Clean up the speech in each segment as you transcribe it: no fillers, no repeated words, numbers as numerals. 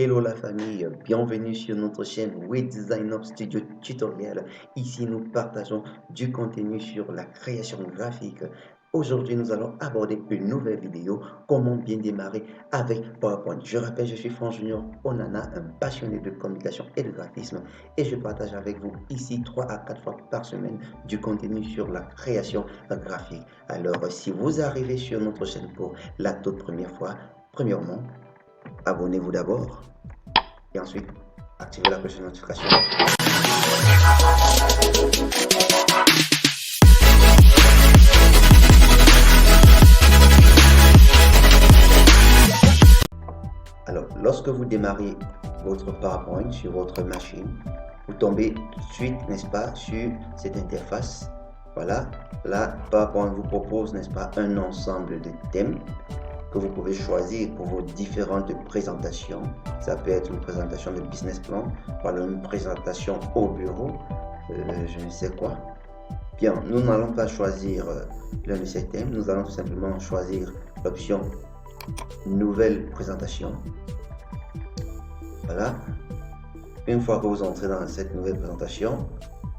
Hello la famille, bienvenue sur notre chaîne WeDesign Studio Tutorial. Ici, nous partageons du contenu sur la création graphique. Aujourd'hui, nous allons aborder une nouvelle vidéo, comment bien démarrer avec PowerPoint. Je rappelle, je suis Franck Junior Onana, un passionné de communication et de graphisme, et je partage avec vous ici 3 à 4 fois par semaine du contenu sur la création graphique. Alors, si vous arrivez sur notre chaîne pour la toute première fois, premièrement, abonnez-vous d'abord et ensuite activez la cloche de notification. Alors, lorsque vous démarrez votre PowerPoint sur votre machine, vous tombez tout de suite, n'est-ce pas, sur cette interface. Voilà, là, PowerPoint vous propose, n'est-ce pas, un ensemble de thèmes que vous pouvez choisir pour vos différentes présentations. Ça peut être une présentation de business plan, voilà, une présentation au bureau, je ne sais quoi. Bien, nous n'allons pas choisir l'un de ces thèmes, nous allons tout simplement choisir l'option nouvelle présentation. Voilà. Une fois que vous entrez dans cette nouvelle présentation,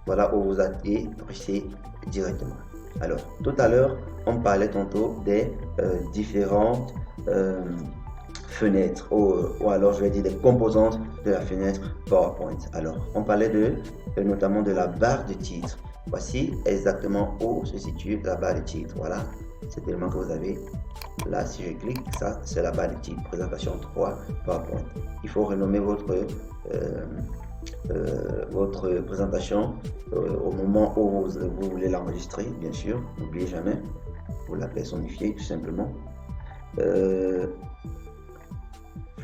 voilà où vous allez passer directement. Alors, tout à l'heure, on parlait tantôt des différentes fenêtres, ou alors je vais dire des composantes de la fenêtre PowerPoint. Alors, on parlait notamment de la barre de titre. Voici exactement où se situe la barre de titre. Voilà, cet élément que vous avez. Là, si je clique, ça, c'est la barre de titre. Présentation 3 PowerPoint. Il faut renommer votre présentation au moment où vous voulez l'enregistrer, bien sûr, n'oubliez jamais, vous la personnifiez tout simplement,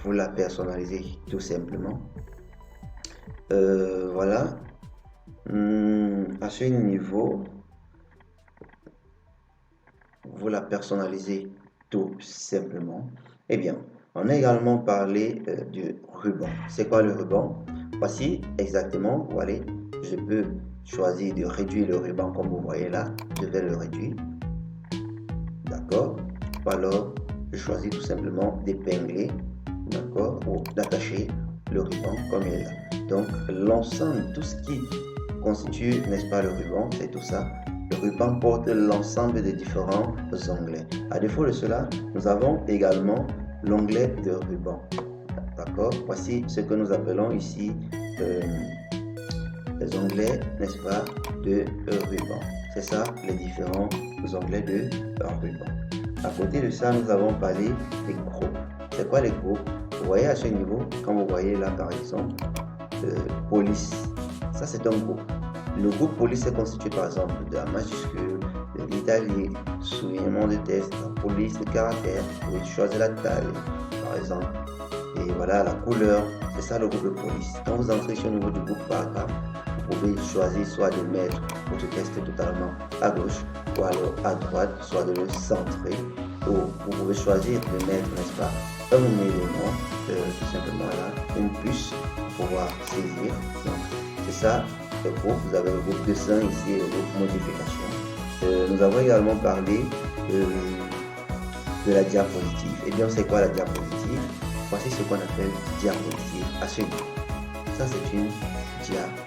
vous la personnalisez tout simplement, voilà. À ce niveau, vous la personnalisez tout simplement. Eh bien, on a également parlé du ruban. C'est quoi le ruban? Voici exactement, voilà, je peux choisir de réduire le ruban comme vous voyez là, je vais le réduire, d'accord, ou alors je choisis tout simplement d'épingler, d'accord, ou d'attacher le ruban comme il est là. Donc l'ensemble, tout ce qui constitue, n'est-ce pas, le ruban, c'est tout ça. Le ruban porte l'ensemble des différents onglets. À défaut de cela, nous avons également l'onglet de ruban. D'accord, voici ce que nous appelons ici les onglets, n'est-ce pas, de ruban. C'est ça, les différents onglets de ruban. À côté de ça, nous avons parlé des groupes. C'est quoi les groupes? Vous voyez à ce niveau, quand vous voyez là par exemple, police, ça c'est un groupe. Le groupe police est constitué par exemple de la majuscule, de l'italique, soulignement de texte, la police, le caractère, vous pouvez choisir la taille, par exemple. Et voilà la couleur, c'est ça le groupe de police. Quand vous entrez sur le niveau du groupe paragraphe, vous pouvez choisir soit de mettre votre texte totalement à gauche ou alors à droite, soit de le centrer, ou vous pouvez choisir de mettre, n'est-ce pas, un élément, tout simplement là, une puce pour pouvoir saisir. Donc c'est ça le groupe. Vous avez le groupe dessin ici et le groupe modification. Nous avons également parlé de la diapositive. Et bien c'est quoi la diapositive? Voici ce qu'on appelle diapositive à ce niveau. Ça c'est une diapositive.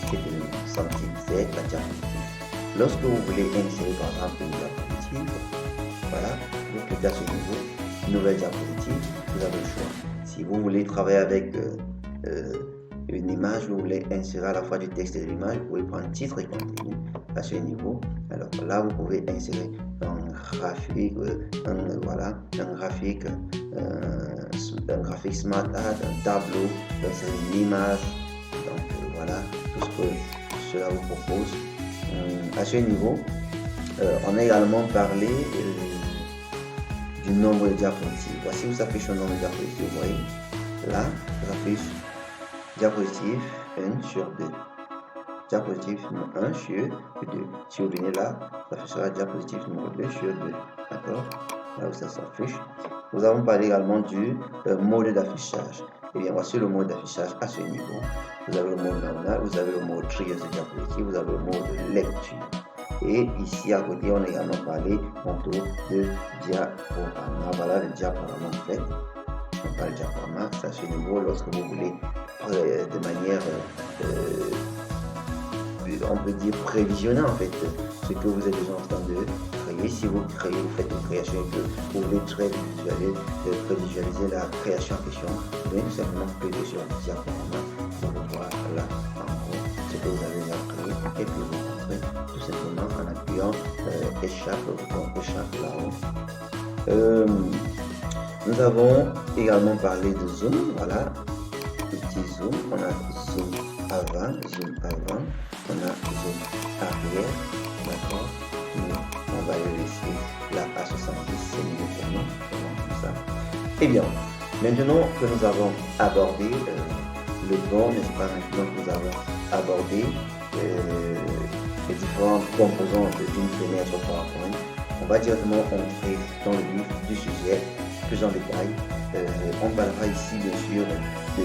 C'est une centime, c'est la diapositive. Lorsque vous voulez insérer par exemple une diapositive, voilà, vous cliquez à ce niveau, nouvelle diapositive, vous avez le choix. Si vous voulez travailler avec une image, vous voulez insérer à la fois du texte et de l'image, vous pouvez prendre titre et contenu à ce niveau. Alors là, vous pouvez insérer un graphique, un graphique smart art, un tableau, c'est une image. Donc voilà tout ce que cela vous propose. À ce niveau, on a également parlé du nombre de diapositives. Voici où s'affiche le nombre de diapositives. Vous voyez là, ça s'affiche diapositive 1 sur 2. Diapositive numéro 1 sur 2. Si vous venez là, ça affichera diapositive numéro 2 sur 2. D'accord? Là où ça s'affiche. Nous avons parlé également du mode d'affichage. Et bien voici le mode d'affichage à ce niveau. Vous avez le mode normal, vous avez le mode trier de diapositive, vous avez le mode lecture. Et ici à côté, on a également parlé tantôt de diaporama. Voilà le diaporama en fait. Donc pas le diaporama, c'est à ce niveau lorsque vous voulez de manière, on peut dire prévisionner en fait ce que vous êtes déjà en train de créer. Si vous créez, vous faites une création et que vous voulez prévisualiser la création en question, vous tout simplement cliquer sur le diaporama pour voir là en gros ce que vous avez déjà créé et puis vous montrez tout simplement en appuyant échappe là-haut. Nous avons également parlé de zoom, voilà, petit zoom, on a zoom avant, on a zoom arrière, d'accord, on va le laisser là à 70, c'est mieux pour nous, comme ça. Et bien, maintenant que nous avons abordé le bon, n'est-ce pas, maintenant que nous avons abordé les différentes composantes d'une fenêtre PowerPoint, on va directement entrer dans le vif du sujet plus en détail. On parlera ici bien sûr de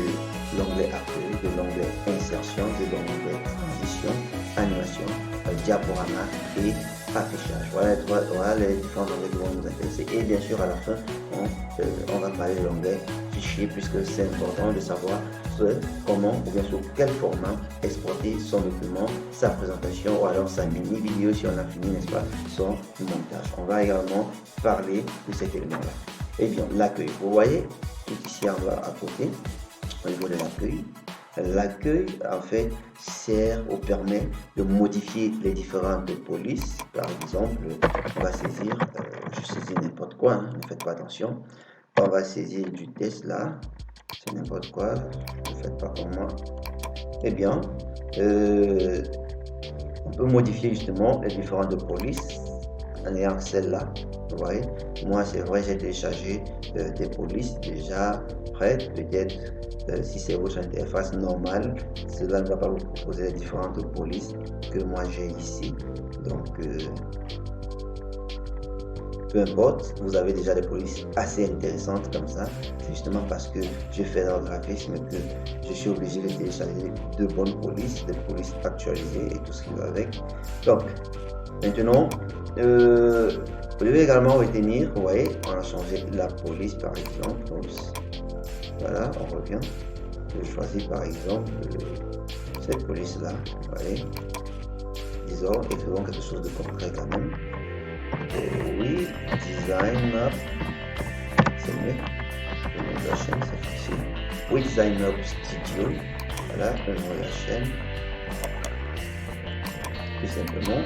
l'onglet accueil, de l'onglet insertion, de l'onglet transition, animation, diaporama et affichage. Voilà les différents onglets qui vont nous intéresser. Et bien sûr à la fin, on va parler de l'onglet fichier puisque c'est important de savoir comment ou bien sur quel format exporter son document, sa présentation ou alors sa mini vidéo si on a fini, n'est-ce pas, son montage. On va également parler de cet élément-là. Et bien, l'accueil, vous voyez, tout ici en bas à côté, au niveau de l'accueil. L'accueil, en fait, sert ou permet de modifier les différentes polices. Par exemple, on va saisir, je saisis n'importe quoi, hein, ne faites pas attention. On va saisir du test là, c'est n'importe quoi, ne faites pas comme moi. Eh bien, on peut modifier justement les différentes polices en ayant celle-là. Vous voyez, moi c'est vrai, j'ai téléchargé des polices déjà prêtes. Peut-être si c'est votre interface normale, cela ne va pas vous proposer les différentes polices que moi j'ai ici. Donc peu importe, vous avez déjà des polices assez intéressantes comme ça. C'est justement parce que je fais dans le graphisme que je suis obligé de télécharger de bonnes polices, des polices actualisées et tout ce qui va avec. Donc maintenant, vous devez également retenir, vous voyez, on a changé la police par exemple. Oups. Voilà, on revient. Je choisis par exemple cette police là, vous voyez. Disons, et faisons quelque chose de concret quand même. Oui, Design Up, c'est mieux. Le nom de la chaîne, c'est facile. Oui, Design Up Studio, voilà, le nom de la chaîne. Tout simplement,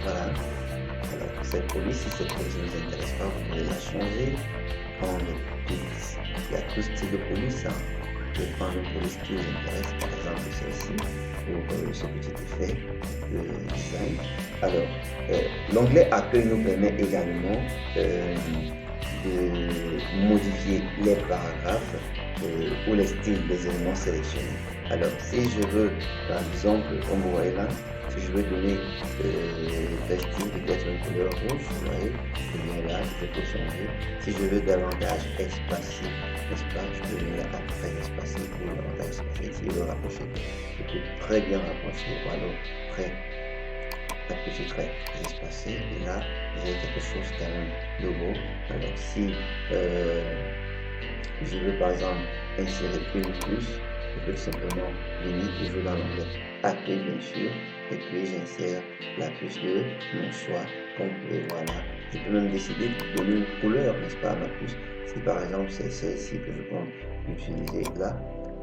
voilà. Alors, cette police, si cette police ne vous intéresse pas, vous pouvez la changer. Il y a tout style de police. Hein. Vous pouvez prendre une police qui vous intéresse, par exemple celle-ci, pour ce petit effet de design. Alors, l'onglet accueil nous permet également de modifier les paragraphes ou les styles des éléments sélectionnés. Alors, si je veux, par exemple, comme vous voyez là, si je veux donner le style peut-être une couleur rouge, vous voyez, et bien là, je peux changer. Si je veux davantage espacé, n'est-ce pas, je peux venir après espacé pour davantage espacé. Si je veux rapprocher, je peux très bien rapprocher, ou alors très petit trait espacé. Et là, j'ai quelque chose quand même de beau. Alors, si je veux par exemple insérer une plus, je peux tout simplement venir toujours dans l'onglet accueil bien sûr, et puis j'insère la puce de mon choix complet. Voilà, je peux même décider de donner une couleur, n'est-ce pas, à ma puce. Si par exemple c'est celle-ci que je compte utiliser là,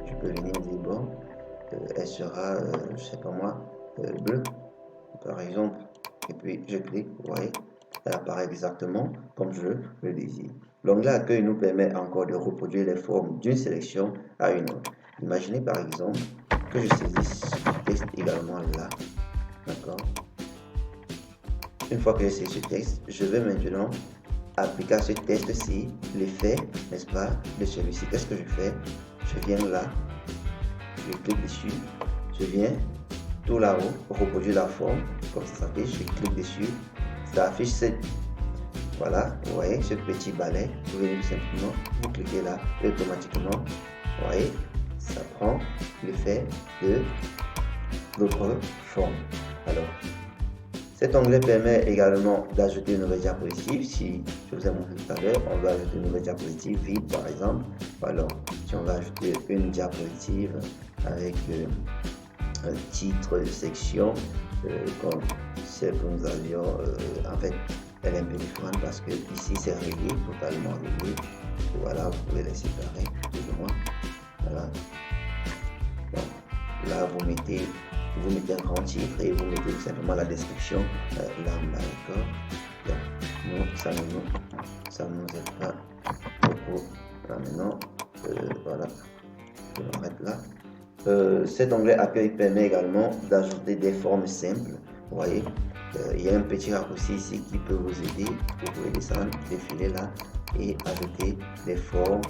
je peux venir dire bon, elle sera, je sais pas moi, bleue par exemple, et puis je clique, vous voyez, elle apparaît exactement comme je le désire. L'onglet accueil nous permet encore de reproduire les formes d'une sélection à une autre. Imaginez par exemple que je saisisse ce texte également là, d'accord. Une fois que j'ai saisi ce texte, je vais maintenant appliquer à ce texte-ci l'effet, n'est-ce pas, de celui-ci. Qu'est-ce que je fais? Je viens là, je clique dessus, je viens tout là-haut, reproduire la forme, comme ça s'affiche, je clique dessus, ça affiche cette, voilà, vous voyez, ce petit balai, vous venez tout simplement, vous cliquez là, et automatiquement, vous voyez, ça prend l'effet de l'autre forme. Alors, Cet onglet permet également d'ajouter une nouvelle diapositive. Si je vous ai montré tout à l'heure, on veut ajouter une nouvelle diapositive vide par exemple. Alors, si on va ajouter une diapositive avec un titre de section, comme celle que nous avions, en fait, elle est un peu différente parce que ici c'est relié, totalement relié. Voilà, vous pouvez les séparer, plus ou moins. Voilà. Donc, là, vous mettez un grand titre et vous mettez tout simplement la description là en bas, d'accord. Donc, nous, ça ne nous aide pas beaucoup. Là maintenant, voilà, je vais le mettre là. Cet onglet accueil permet également d'ajouter des formes simples. Vous voyez, il y a un petit raccourci ici qui peut vous aider. Vous pouvez descendre, défiler là et ajouter des formes.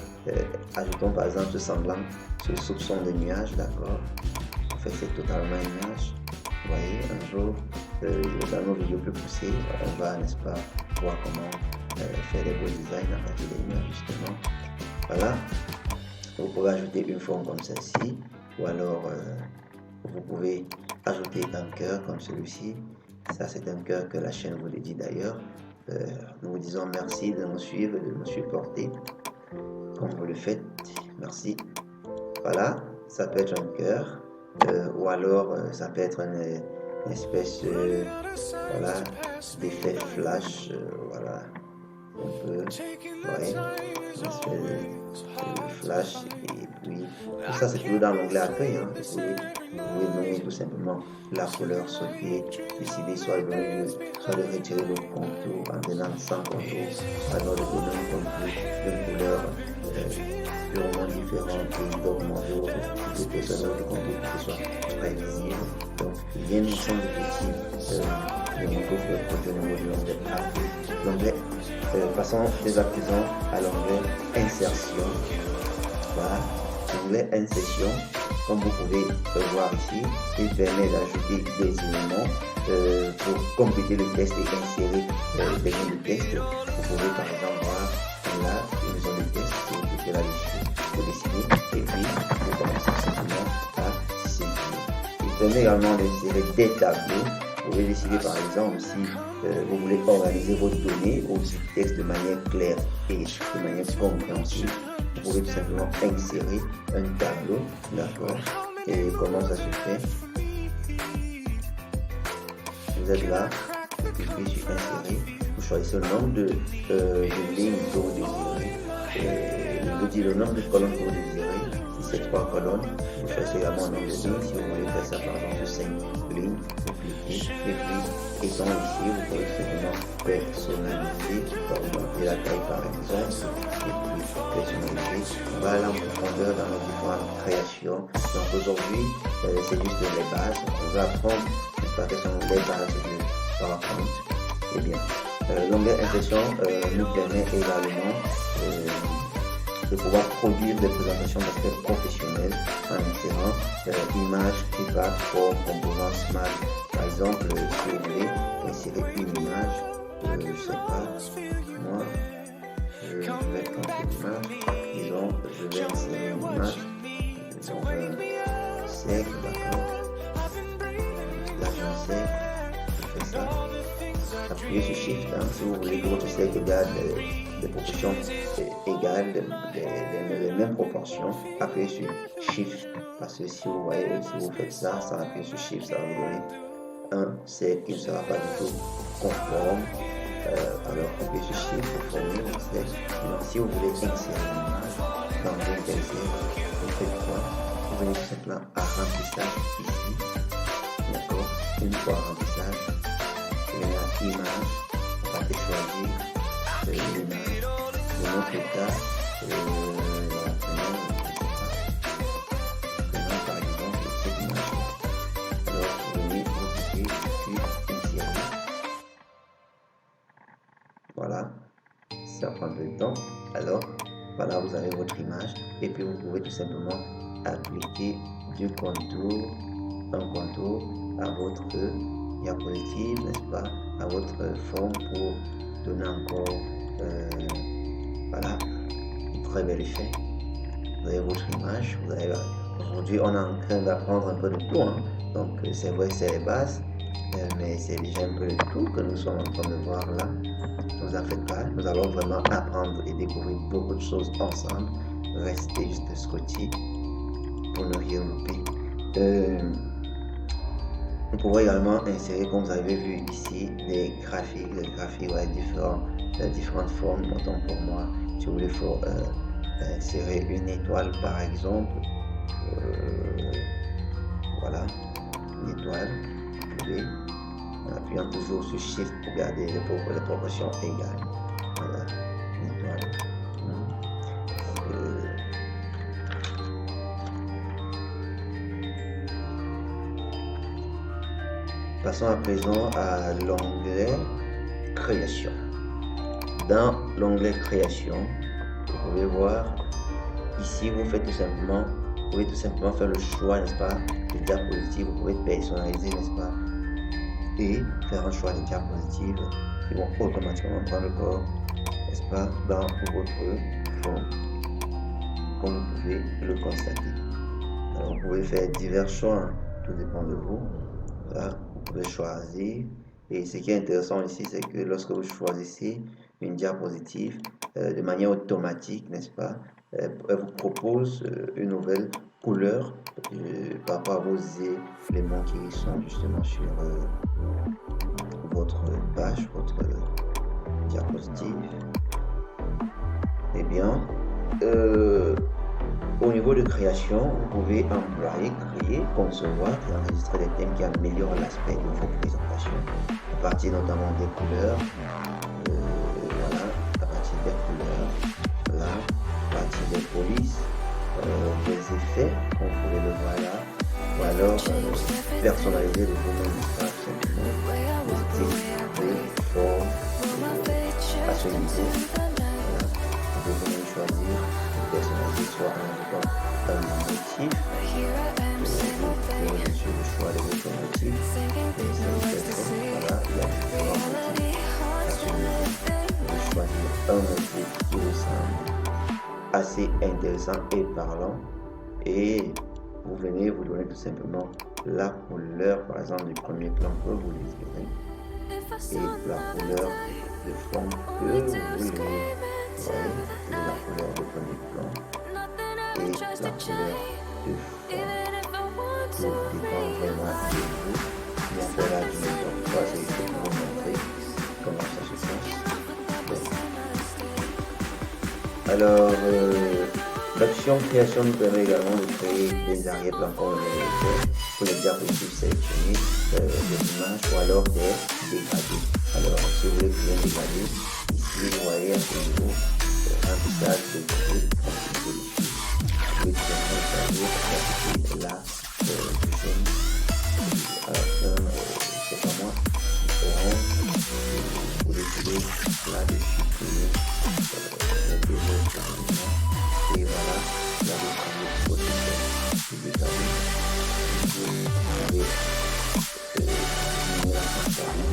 Ajoutons par exemple ce semblant, ce soupçon de nuage, d'accord. En fait, c'est totalement un nuage. Vous voyez, un jour, dans nos vidéos plus poussées, on va, n'est-ce pas, voir comment faire des beaux designs à partir des nuages, justement. Voilà. Vous pouvez ajouter une forme comme celle-ci, ou alors vous pouvez ajouter un cœur comme celui-ci. Ça, c'est un cœur que la chaîne vous dédie d'ailleurs. Nous vous disons merci de nous suivre, de nous supporter comme vous le faites. Merci. Voilà, ça peut être un cœur, ou alors ça peut être une espèce voilà, d'effet flash. Voilà, on peut, ouais, une espèce de flash, et puis tout ça c'est toujours dans l'onglet accueil. Hein. Vous pouvez nommer tout simplement la couleur souhaitée, décider soit de retirer le contour en donnant sans contour, alors de donner un contour d'une couleur purement différente et d'augmenter au personnel de contour pour que ce soit très visible. Donc rien ne semble petit de mon côté au niveau de l'onglet accueil. L'onglet, passons dès à présent à l'onglet insertion. Voilà, l'onglet insertion, comme vous pouvez le voir ici, il permet d'ajouter des éléments pour compléter le texte et insérer des lignes de texte. Vous pouvez par exemple voir là une zone de texte, si vous cliquez là-dessus, vous décidez et puis vous commencez simplement à saisir. Il permet également d'insérer des tableaux. Vous pouvez décider par exemple si vous voulez organiser vos données ou ce texte de manière claire et de manière compréhensible. Vous pouvez tout simplement insérer un tableau, d'accord. Et comment ça se fait? Vous êtes là, vous cliquez sur insérer, vous choisissez le nombre de lignes que vous désirez, vous dites le nombre de colonnes que vous désirez. Si c'est 3 colonnes, vous choisissez également un nombre de lignes. Si vous voulez faire ça par exemple 5 lignes, vous cliquez et puis étant ici, vous pouvez simplement personnaliser, augmenter la taille par exemple, et puis personnaliser. On va aller en profondeur dans nos différentes créations. Donc aujourd'hui, c'est juste les bases. On va apprendre, n'est-ce pas, quelles sont les bases de PowerPoint. Eh bien, l'onglet insertion nous permet également de pouvoir produire des présentations d'aspect professionnel en insérant images, feedback, forme, composants, smart. Par exemple, si vous voulez insérer une image, je ne sais pas, moi, je vais prendre une image, disons, je vais insérer une image, disons, sec, d'accord, là j'ai un sec, je fais ça, appuyez sur Shift, hein, si vous voulez que votre sec garde des proportions égales, les mêmes proportions, appuyez sur Shift, parce que si vous voyez, si vous faites ça, ça appuie sur Shift, ça va vous donner un sec qui ne sera pas du tout conforme. Alors appuyez sur Shift pour former le sec. Donc si vous voulez insérer une image dans une telle sec, vous faites quoi? Vous venez tout simplement à remplissage ici, d'accord. Une fois remplissage, vous venez à image, vous allez choisir l'image. Dans notre cas, voilà, prenons par exemple cette image-là. Alors vous venez, vous cliquez sur insérer. Voilà, ça prend un peu de temps. Alors, voilà, vous avez votre image et puis vous pouvez tout simplement appliquer du contour, un contour à votre diapositive, n'est-ce pas, à votre forme pour donner encore, voilà, un très bel effet. Vous avez votre image, aujourd'hui on est en train d'apprendre un peu de tout, hein. Donc c'est vrai, c'est les bases. Mais c'est déjà un peu le tout que nous sommes en train de voir là. Ne vous en faites pas, nous allons vraiment apprendre et découvrir beaucoup de choses ensemble. Restez juste scotchés pour ne rien louper. Nous pouvons également insérer, comme vous avez vu ici, des graphiques, différentes formes. Donc pour moi, si vous voulez insérer une étoile par exemple, voilà, une étoile, vous pouvez, en appuyant toujours sur Shift pour garder les proportions égales. Voilà, une étoile. Passons à présent à l'onglet Création. Dans l'onglet Création, vous pouvez voir ici, vous pouvez tout simplement faire le choix, n'est-ce pas, de diapositives. Vous pouvez personnaliser, n'est-ce pas, et faire un choix de diapositives qui vont automatiquement prendre corps, n'est-ce pas, dans votre forme, comme vous pouvez le constater. Alors, vous pouvez faire divers choix, tout dépend de vous. Voilà, vous pouvez choisir. Et ce qui est intéressant ici, c'est que lorsque vous choisissez une diapositive de manière automatique, n'est-ce pas, elle vous propose une nouvelle couleur par rapport à vos éléments qui sont justement sur votre page, votre diapositive. Eh bien, au niveau de création, vous pouvez employer, créer, concevoir et enregistrer des thèmes qui améliorent l'aspect de vos présentations, à partir notamment des couleurs, voilà, à partir des couleurs, là, à partir des polices, des effets, comme vous pouvez le voir là, ou alors personnaliser le domaine simplement, le style, les formes, à ce niveau. Voilà, vous pouvez même choisir personnaliser soit un motif, sur le choix de votre motif, voilà, il y a différents motifs à ce niveau. Vous pouvez choisir un motif qui vous semble assez intéressant et parlant, et vous venez vous donner tout simplement la couleur, par exemple, du premier plan que vous désirez, et la couleur de fond que vous voulez. Voyez, la couleur de premier plan et la couleur de fond. Tout dépend vraiment de vous. Bien sûr, là, je ne vais pas essayer de vous montrer comment ça se passe. Bon. Alors, l'option création nous permet également de créer des arrière-plans comme on l'a fait pour les diapositives sélectionnés, des images ou alors des dégradés. Alors, si vous voulez créer un dégradé, ici, vous voyez à ce niveau, un visage de gris, vous pouvez choisir là, jaune, à la fin, c'est pas moi, orange, vous décidez là-dessus, et voilà, là, vous pouvez votre dégradé, vous pouvez diminuer la transparence,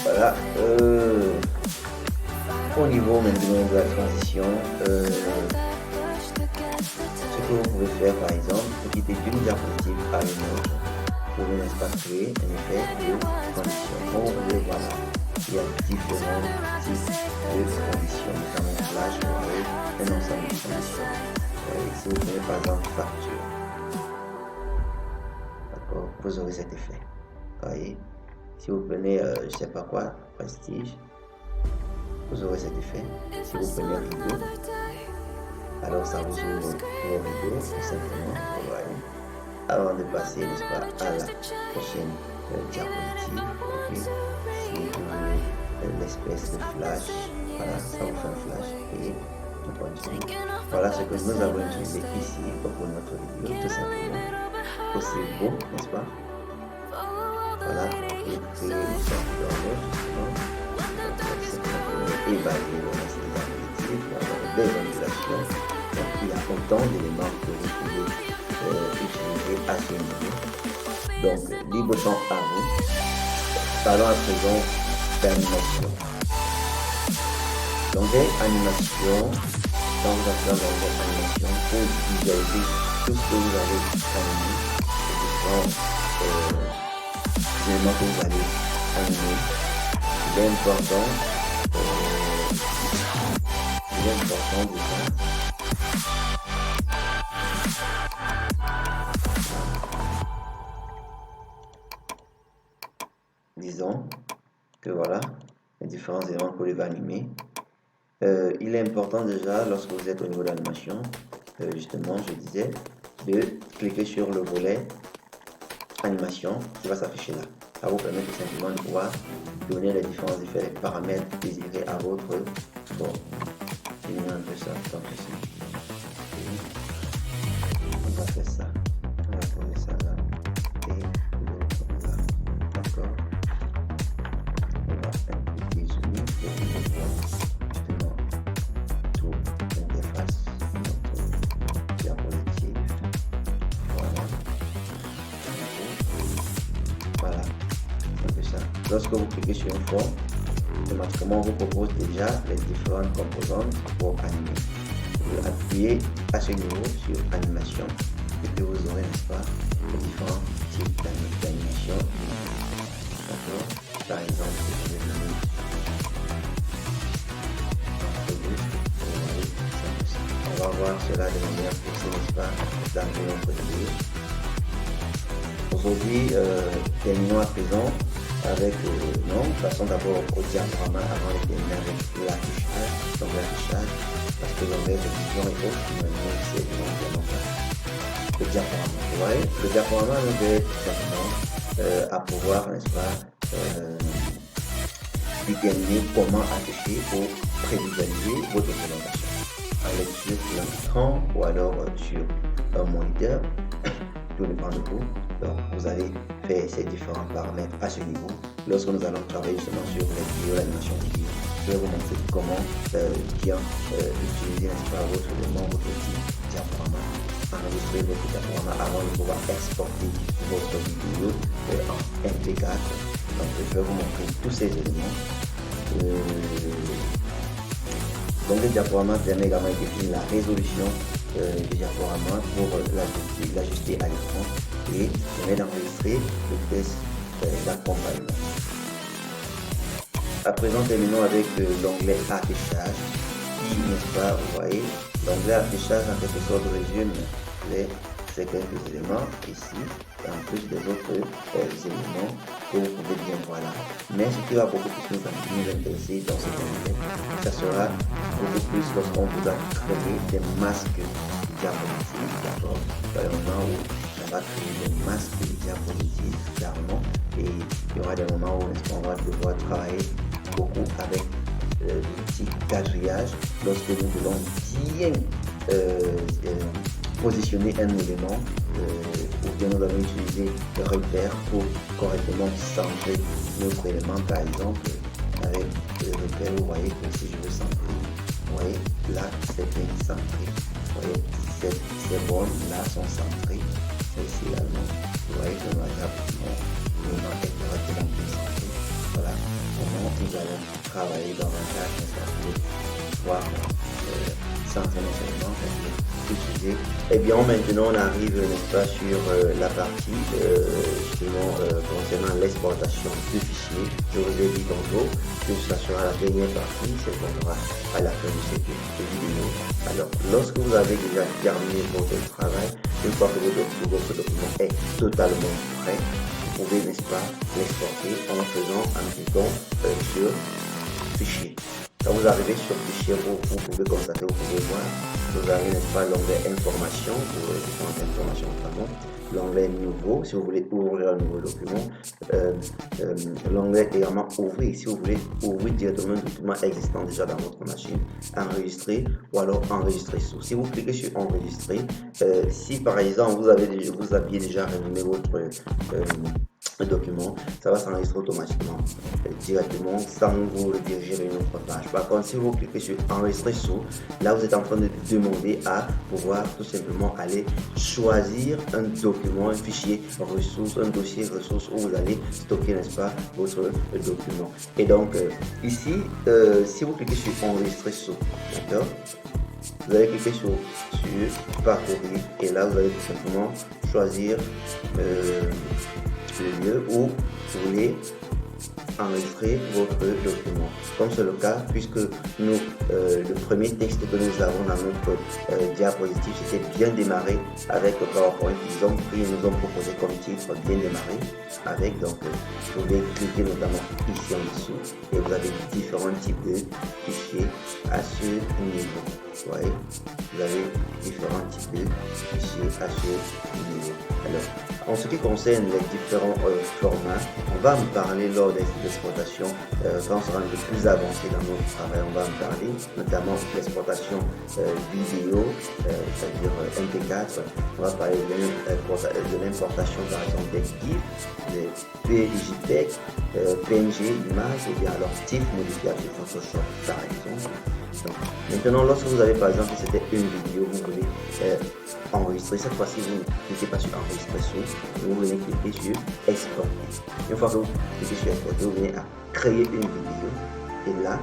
voilà, au niveau maintenant de la transition, ce que vous pouvez faire par exemple, pour quitter d'une diapositive à une autre, vous pouvez n'est-ce pas créer un effet de transition. Comme vous pouvez voir là, il y a différents types de transitions, notamment flash, un ensemble de transitions. Si vous prenez par exemple facture, d'accord, vous aurez cet effet. Voyez, si vous prenez, je sais pas quoi, prestige, vous aurez cet effet. Si vous prenez rideau, alors ça vous ouvre vos rideaux, tout simplement. Voyez. Avant de passer, n'est-ce pas, à la prochaine diapositive, ok. Si vous voulez l'espèce de flash, voilà, ça vous fait un flash et on continue. Voilà ce que nous avons utilisé ici pour notre vidéo, tout simplement. Aussi beau, n'est-ce pas? Voilà, et créer une sorte d'horloge, justement. Et évaluer le reste des diapositives, avoir des ventilations animation. Donc, il y a autant d'éléments que vous pouvez utiliser à ce niveau. Donc, libre champ à vous. Parlons à présent d'animation. L'onglet animation, quand vous entrez dans l'onglet animation, pour visualiser tout ce que vous avez animé, les différents éléments que vous allez animer. Il est important déjà. Disons que voilà les différents éléments que vous devez animer. Il est important déjà, lorsque vous êtes au niveau de l'animation, justement, je disais, de cliquer sur le volet animation qui va s'afficher là. Ça vous permet tout simplement de pouvoir donner les différents effets, les paramètres désirés à votre sport. Diminuer un peu ça, tant que ça. On va faire ça. On va poser ça là. Et là. D'accord. On va un peu dézoomer pour voir justement tout l'interface de notre diapositive. Voilà. Voilà. Un peu ça. Lorsque vous cliquez sur une forme, automatiquement on vous propose déjà les différentes composantes pour animer. Vous appuyez à ce niveau sur animation et puis vous aurez, n'est-ce pas, les différents types d'animation. D'accord. Par exemple, je vais donner on va voir cela de manière poussée, n'est-ce pas, dans notre vidéo. Aujourd'hui, terminons à présent avec passons d'abord au diaporama avant de terminer avec l'affichage. Donc l'affichage, parce que l'onglet de vision et autres, c'est évidemment le diaporama. Vous voyez, le diaporama nous aide tout simplement à pouvoir, n'est-ce pas, déterminer comment afficher ou prévisualiser votre présentation. Avec sur l'écran ou alors sur un moniteur, tout dépend de vous. Donc, vous allez faire ces différents paramètres à ce niveau. Lorsque nous allons travailler justement sur les vidéos, l'animation vidéo, je vais vous montrer comment bien utiliser, n'est-ce pas, votre diaporama, enregistrer votre diaporama avant de pouvoir exporter votre vidéo en MP4. Donc, je vais vous montrer tous ces éléments. Donc, le diaporama permet également de définir la résolution du diaporama pour l'ajuster à l'écran et permet d'enregistrer le test d'accompagnement. À présent, terminons avec l'onglet affichage qui, n'est-ce pas, vous voyez, l'onglet affichage en quelque sorte résume ces quelques éléments ici et en plus des autres éléments que vous pouvez bien voir là. Mais ce qui va beaucoup plus nous intéresser dans ce onglet, ça sera beaucoup plus lorsqu'on vous a créé des masques diapositives, d'accord, dans le moment où on va créer des masques diapositives carrément, et il y aura des moments où on va devoir travailler beaucoup avec l'outil quadrillage lorsque nous voulons bien positionner un élément ou bien nous allons utiliser le repère pour correctement centrer notre élément. Par exemple, avec le repère, vous voyez que si je veux centrer, vous voyez là c'est bien centré, vous voyez ces bornes là sont centrées, et ici également vous voyez que l'élément est correctement bien centré. Voilà comment nous allons travailler davantage pour pouvoir centrer nos éléments utiliser. Et bien maintenant on arrive, n'est-ce pas, sur la partie justement concernant l'exportation du fichier. Je vous ai dit tantôt que ça sera la dernière partie, c'est qu'on aura à la fin de cette vidéo. Alors lorsque vous avez déjà terminé votre travail, une fois que votre document est totalement prêt, vous pouvez, n'est-ce pas, l'exporter en cliquant sur fichier. Quand vous arrivez sur fichier, vous pouvez constater, vous pouvez voir, vous avez, n'est-ce pas, l'onglet information pour les différentes informations, pardon, l'onglet nouveau si vous voulez ouvrir un nouveau document, l'onglet également ouvrir si vous voulez ouvrir directement un document existant déjà dans votre machine, enregistrer ou alors enregistrer sous. Si vous cliquez sur enregistrer, si par exemple vous aviez déjà renommé votre le document, ça va s'enregistrer automatiquement, directement, sans vous le diriger vers une autre page. Par contre, si vous cliquez sur enregistrer sous, là vous êtes en train de demander à pouvoir tout simplement aller choisir un document, un fichier ressources, un dossier ressources où vous allez stocker, n'est-ce pas, votre document. Et donc ici, si vous cliquez sur enregistrer sous, d'accord, vous allez cliquer sur parcourir et là vous allez tout simplement choisir le lieu où vous voulez enregistrer votre document. Comme c'est le cas, puisque nous, le premier texte que nous avons dans notre diapositive, c'était bien démarrer avec le PowerPoint. Ils nous ont proposé comme titre bien démarrer avec. Donc, vous pouvez cliquer notamment ici en dessous et vous avez différents types de fichiers à ce niveau. Vous voyez, vous avez différents types de fichiers à ce niveau. Alors, en ce qui concerne les différents formats, on va en parler lors des exportations. Quand on sera un peu plus avancé dans notre travail, on va en parler, notamment l'exportation vidéo, c'est-à-dire MP4. On va parler de l'importation par exemple des GIF, des JPEG, PNG, images, ou bien alors TIFF modifié avec Photoshop par exemple. Donc, maintenant, lorsque vous avez par exemple, c'était une vidéo, vous voulez enregistrer, cette fois-ci vous ne cliquez pas sur enregistrer sur, vous venez cliquer sur exporter. Une fois que vous cliquez sur exporter, vous venez à créer une vidéo et là,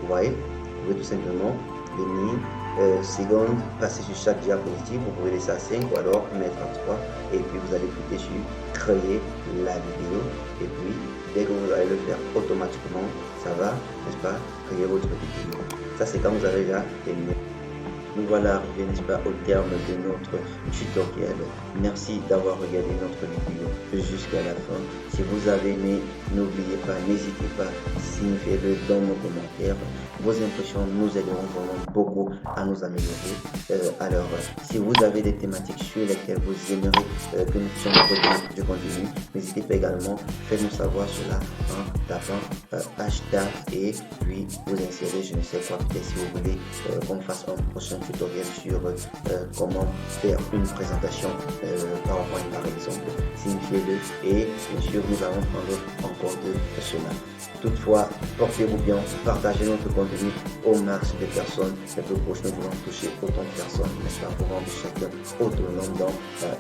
vous voyez, vous pouvez tout simplement venir seconde, passer sur chaque diapositive, vous pouvez laisser à 5 ou alors mettre à 3 et puis vous allez cliquer sur créer la vidéo et puis dès que vous allez le faire automatiquement, ça va, n'est-ce pas, créer votre vidéo. Ça c'est quand vous avez déjà terminé. Nous voilà arrivés, n'est-ce pas, au terme de notre tutoriel. Merci d'avoir regardé notre vidéo jusqu'à la fin. Si vous avez aimé, n'oubliez pas, n'hésitez pas, signifiez-le dans nos commentaires. Vos impressions nous aideront vraiment beaucoup à nous améliorer. Alors, si vous avez des thématiques sur lesquelles vous aimeriez que nous puissions produire du contenu, n'hésitez pas également, faites-nous savoir cela en tapant hashtag et puis vous insérez je ne sais quoi, peut-être si vous voulez qu'on fasse un prochain tutoriel sur comment faire une présentation PowerPoint par exemple, signifiez-le et bien sûr nous allons prendre en compte cela. Toutefois, portez-vous bien, partagez notre contenu au max de personnes. Les plus proches, nous voulons toucher autant de personnes, n'est-ce pas, pour rendre chacun autonome dans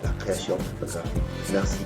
la création graphique. Merci.